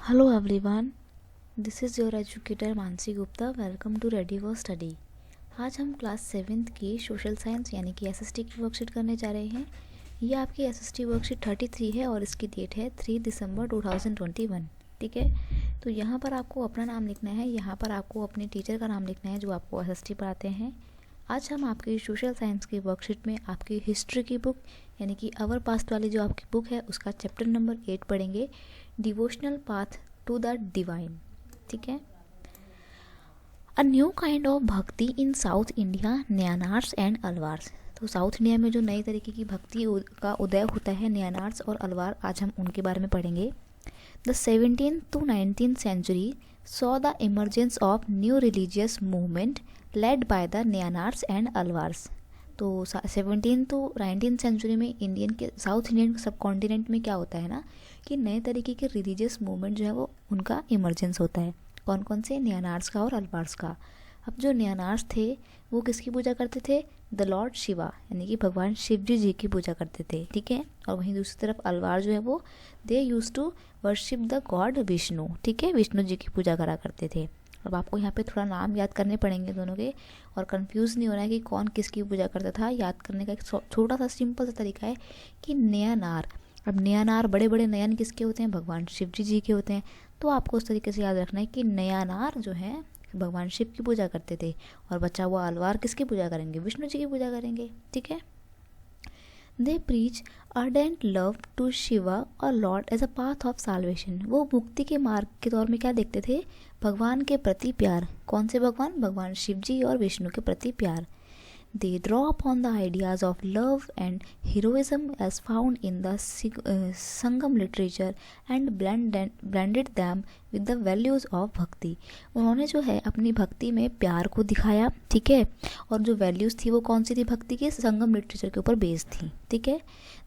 Hello everyone, this is your educator Mansi Gupta. Welcome to ready for study. आज हम class 7th की social science यानी कि एसएसटी की वर्कशीट करने जा रहे हैं. ये आपकी एसएसटी वर्कशीट 33 है और इसकी डेट है 3 दिसंबर 2021. ठीक है, तो यहाँ पर आपको अपना नाम लिखना है, यहाँ पर आपको अपने टीचर का नाम लिखना है जो आपको एसएसटी पढ़ाते हैं. आज हम आपकी सोशल साइंस की वर्कशीट में आपकी हिस्ट्री की बुक यानी कि अवर पास्ट वाली जो आपकी बुक है उसका चैप्टर नंबर 8 पढ़ेंगे, devotional path to the divine. ठीक है. A new kind of bhakti in South India, Nayanars and Alvars. तो साउथ इंडिया में जो नई तरीके की भक्ति का उदय होता है, न्यानार्स और अलवार, आज हम उनके बारे में पढ़ेंगे. The 17th to 19th century saw the emergence of new religious movement led by the Nayanars and Alvars. तो 17 to 19th सेंचुरी में इंडियन के साउथ इंडियन सब कॉन्टिनेंट में क्या होता है ना कि नए तरीके के रिलीजियस मूवमेंट जो है वो उनका इमर्जेंस होता है. कौन कौन से? न्यानार्स का और अलवार्स का. अब जो न्यानार्स थे वो किसकी पूजा करते थे? द लॉर्ड शिवा यानी कि भगवान शिव जी की पूजा करते थे. ठीक है. और वहीं दूसरी तरफ अलवार जो है वो they used to worship the god Vishnu. ठीक है, विष्णु जी की पूजा करा करते थे. अब आपको यहाँ पे थोड़ा नाम याद करने पड़ेंगे दोनों के, और कंफ्यूज नहीं होना है कि कौन किसकी पूजा करता था. याद करने का एक छोटा सा सिंपल सा तरीका है कि नयनार. अब नयनार, बड़े बड़े नयन किसके होते हैं? भगवान शिव जी के होते हैं. तो आपको उस तरीके से याद रखना है कि नयनार जो है भगवान शिव की पूजा करते थे और बचा हुआ अलवार किसकी पूजा करेंगे? विष्णु जी की पूजा करेंगे. ठीक है. They preach ardent love to Shiva और lord as a path of salvation. वो मुक्ति के मार्ग के तौर में क्या देखते थे? भगवान के प्रति प्यार. कौन से भगवान? भगवान शिव जी और विष्णु के प्रति प्यार. They draw upon the ideas of love and heroism as found in the Sangam literature and blended them with the values of bhakti. उन्होंने जो है अपनी भक्ति में प्यार को दिखाया. ठीक है. और जो वैल्यूज़ थी वो कौन सी थी? भक्ति के संगम लिटरेचर के ऊपर बेस्ड थी. ठीक है.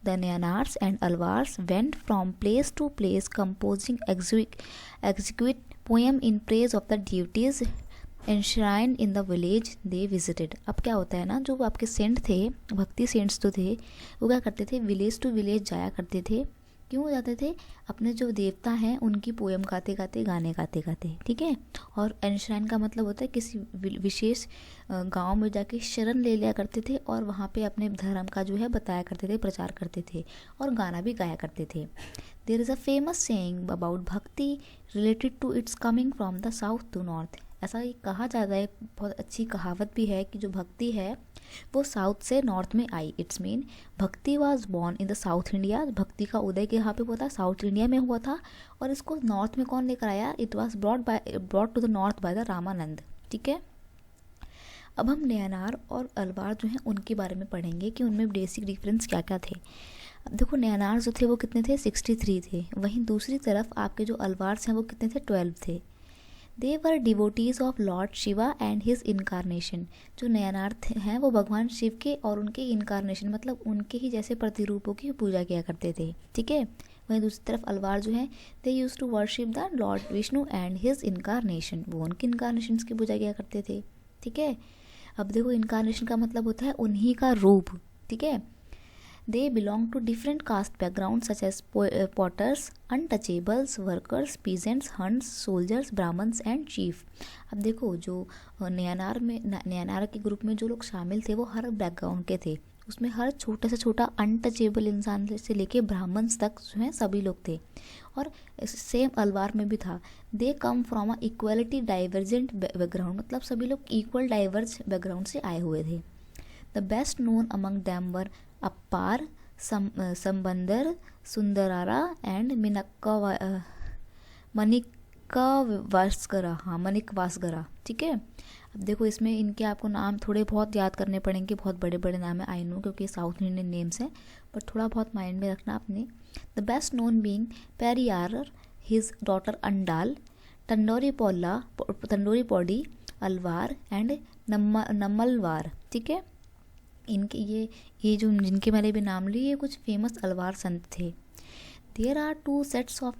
The Nyanars and Alvars went from place to place composing exquisite poem in praise of the deities enshrined in the village they visited. अब क्या होता है ना, जो आपके सेंट थे, भक्ति सेंट्स तो थे, वो क्या करते थे? विलेज टू विलेज जाया करते थे. क्यों जाते थे? अपने जो देवता हैं उनकी पोएम गाते गाते, गाने गाते गाते. ठीक है. और एनश्राइन का मतलब होता है किसी विशेष गांव में जाके शरण ले लिया करते थे और वहाँ पे अपने धर्म का जो है बताया करते थे, प्रचार करते थे और गाना भी गाया करते थे. There is a famous saying about bhakti related to its coming from the south to north. ऐसा ही कहा जाता है, बहुत अच्छी कहावत भी है कि जो भक्ति है वो साउथ से नॉर्थ में आई. इट्स मीन भक्ति was born in the south India. भक्ति का उदय यहाँ पे हुआ था, साउथ इंडिया में हुआ था. और इसको नॉर्थ में कौन लेकर आया? It was brought to the north by the Ramananda. ठीक है. अब हम नयनार और अलवार जो हैं उनके बारे में पढ़ेंगे कि उनमें बेसिक डिफरेंस क्या क्या थे. अब देखो, नयनार जो थे वो कितने थे? 63 थे. वहीं दूसरी तरफ आपके जो अलवार्स हैं वो कितने थे? 12 थे. They were devotees of lord Shiva and his incarnation. जो नयनार हैं वो भगवान शिव के और उनके इनकारनेशन मतलब उनके ही जैसे प्रतिरूपों की पूजा किया करते थे. ठीक है. वहीं दूसरी तरफ अलवार जो हैं they used to worship the lord Vishnu and his incarnation. वो उनके इनकारनेशन की पूजा किया करते थे. ठीक है. अब देखो, इनकारनेशन का मतलब होता है उन्हीं का रूप. ठीक है. They belong to different caste backgrounds such as potters, untouchables, workers, peasants, hunts, soldiers, brahmins and chief. अब देखो, जो नयनार के ग्रुप में जो लोग शामिल थे वो हर बैकग्राउंड के थे. उसमें हर छोटा से छोटा अनटचेबल इंसान से लेके ब्राह्मण्स तक जो हैं सभी लोग थे. और सेम अलवार में भी था. They come from a equality divergent background मतलब सभी लोग इक्वल डाइवर्ज बैकग्राउंड से आए हुए थे. The best known among them वर अपार, संबंदर, सुंदरारा एंड मनिकवासगरा. ठीक है. अब देखो, इसमें इनके आपको नाम थोड़े बहुत याद करने पड़ेंगे. बहुत बड़े बड़े नाम है, आई नो, क्योंकि साउथ इंडियन नेम्स हैं, पर थोड़ा बहुत माइंड में रखना आपने. The best known being Periyar, his daughter Andal, Tondaradippodi, Alvar and Nammalvar. ठीक है. इनके ये जो जिनके मैंने भी नाम लिए ये कुछ फेमस अलवार संत थे. There are 2 sets of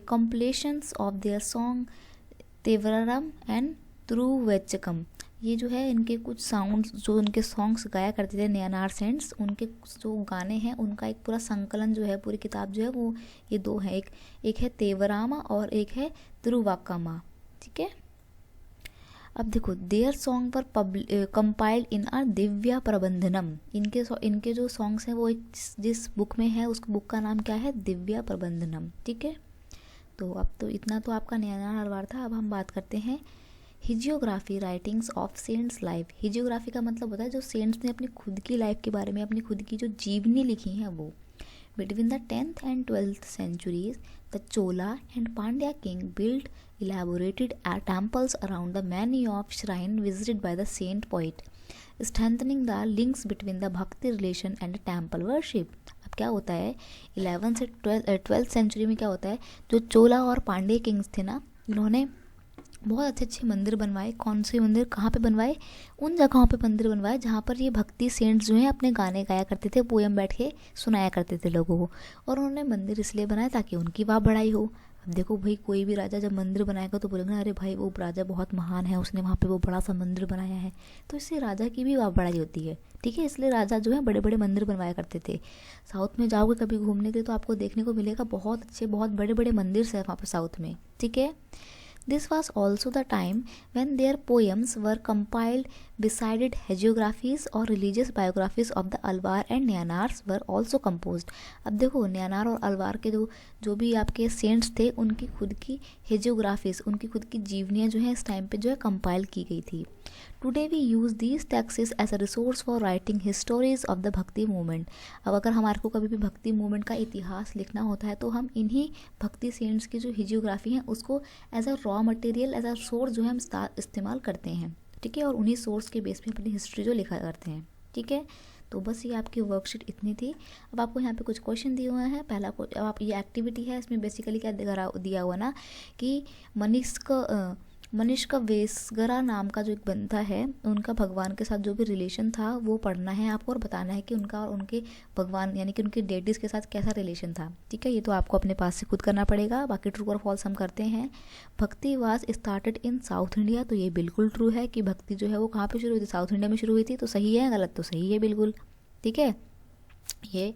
compilations of their song Tevaram and Tiruvachakam. ये जो है इनके कुछ साउंड्स जो इनके सॉन्ग्स गाया करते थे नयनार सेंट्स, उनके जो गाने हैं उनका एक पूरा संकलन जो है, पूरी किताब जो है वो ये दो है, एक है तेवरामा और एक है तिरुवाक्कामा, ठीक है। अब देखो, देयर सॉन्ग पर कंपाइल्ड इन आर दिव्या प्रबंधनम, इनके जो सॉन्ग्स हैं वो एक जिस बुक में है, उस बुक का नाम क्या है, दिव्या प्रबंधनम, ठीक है। तो अब तो इतना तो आपका नयनार अलवार था। अब हम बात करते हैं हिजियोग्राफी राइटिंग्स ऑफ सेंट्स लाइफ। हिजियोग्राफी का मतलब होता है जो सेंट्स ने अपनी खुद की लाइफ के बारे में, अपनी खुद की जो जीवनी लिखी है वो। Between the 10th and 12th centuries, the Chola and Pandya king built elaborated temples around the many of shrine visited by the saint poet, strengthening the links between the bhakti relation and temple worship. अब क्या होता है 11 से 12th century में क्या होता है, जो चोला और पांड्य किंग्स थे ना, इन्होंने बहुत अच्छे अच्छे मंदिर बनवाए। कौन से मंदिर, कहाँ पे बनवाए, उन जगहों पे मंदिर बनवाए जहाँ पर ये भक्ति सेंट्स जो हैं अपने गाने गाया करते थे, पोयम बैठ के सुनाया करते थे लोगों को। और उन्होंने मंदिर इसलिए बनाया ताकि उनकी वाह बढ़ाई हो। अब देखो भाई, कोई भी राजा जब मंदिर बनाएगा तो बोलेगा अरे भाई वो राजा बहुत महान है, उसने वहाँ पे वो बड़ा सा मंदिर बनाया है, तो इससे राजा की भी वाह बढ़ाई होती है, ठीक है। इसलिए राजा जो है बड़े बड़े मंदिर बनवाया करते थे। साउथ में जाओगे कभी घूमने के लिए तो आपको देखने को मिलेगा बहुत अच्छे, बहुत बड़े बड़े मंदिर है वहाँ पर साउथ में, ठीक है। This was also the time when their poems were compiled beside hagiographies or religious biographies of the Alvar and Nayanars were also composed. अब देखो नयानार और अलवार के जो भी आपके सेंट्स थे उनकी खुद की हेजियोग्राफीज, उनकी खुद की जीवनियाँ जो है इस टाइम पे जो है कंपाइल की गई थी। Today we use these texts as a resource for writing histories of the bhakti movement. अब अगर हमारे को कभी भी भक्ति मूवमेंट का इतिहास लिखना होता है तो हम इन्हीं भक्ति सेंट्स की जो हिजियोग्राफी है उसको as a raw material, as a source जो है हम इस्तेमाल करते हैं, ठीक है। और उन्हीं सोर्स के बेस पे अपनी हिस्ट्री जो लिखा करते हैं, ठीक है। तो बस ये आपकी वर्कशीट इतनी थी। अब आपको यहाँ पे कुछ क्वेश्चन दिए हुए हैं। पहला अब आप ये एक्टिविटी है, इसमें बेसिकली क्या दिया हुआ ना कि मनिष्क वेसगरा नाम का जो एक बंदा है, उनका भगवान के साथ जो भी रिलेशन था वो पढ़ना है आपको और बताना है कि उनका और उनके भगवान यानी कि उनके डेडीज़ के साथ कैसा रिलेशन था, ठीक है। ये तो आपको अपने पास से खुद करना पड़ेगा। बाकी ट्रू और फॉल्स हम करते हैं। भक्ति was started in South India, तो ये बिल्कुल ट्रू है कि भक्ति जो है वो कहाँ पर शुरू हुई थी, साउथ इंडिया में शुरू हुई थी, तो सही है। गलत तो सही है बिल्कुल, ठीक है। ये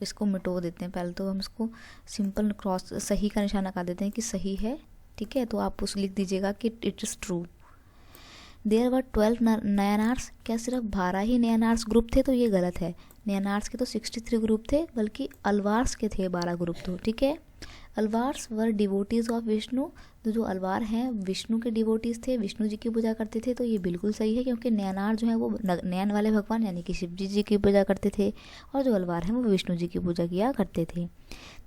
इसको मिटो देते हैं, पहले तो हम इसको सिंपल क्रॉस सही का निशान लगा देते हैं कि सही है, ठीक है। तो आप उस लिख दीजिएगा कि it is true. There were 12 Nayanars, क्या सिर्फ 12 ही नयनार्स ग्रुप थे, तो ये गलत है। नयनार्स के तो 63 ग्रुप थे, बल्कि अलवार्स के थे 12 ग्रुप, तो ठीक है। अलवार्स वर डिवोटीज ऑफ विष्णु, तो जो अलवार हैं विष्णु के डिवोटीज थे, विष्णु जी की पूजा करते थे, तो ये बिल्कुल सही है क्योंकि नयनार जो है वो नयन वाले भगवान यानी कि शिव जी की पूजा करते थे और जो अलवार हैं वो विष्णु जी की पूजा किया करते थे।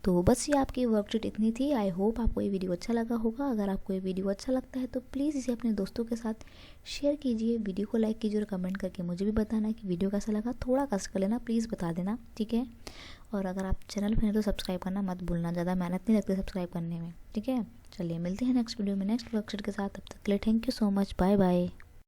तो बस ये आपकी वर्कशीट इतनी थी। आई होप आपको ये वीडियो अच्छा लगा होगा। अगर आपको ये वीडियो अच्छा लगता है तो प्लीज़ इसे अपने दोस्तों के साथ शेयर कीजिए, वीडियो को लाइक कीजिए और कमेंट करके मुझे भी बताना कि वीडियो कैसा लगा। थोड़ा कष्ट कर लेना, प्लीज़ बता देना, ठीक है। और अगर आप चैनल पर हैं तो सब्सक्राइब करना मत भूलना, ज़्यादा मेहनत नहीं लगती सब्सक्राइब करने में, ठीक है। चलिए मिलते हैं नेक्स्ट वीडियो में नेक्स्ट वर्कशीट के साथ। तब तक के लिए thank you so much, bye bye.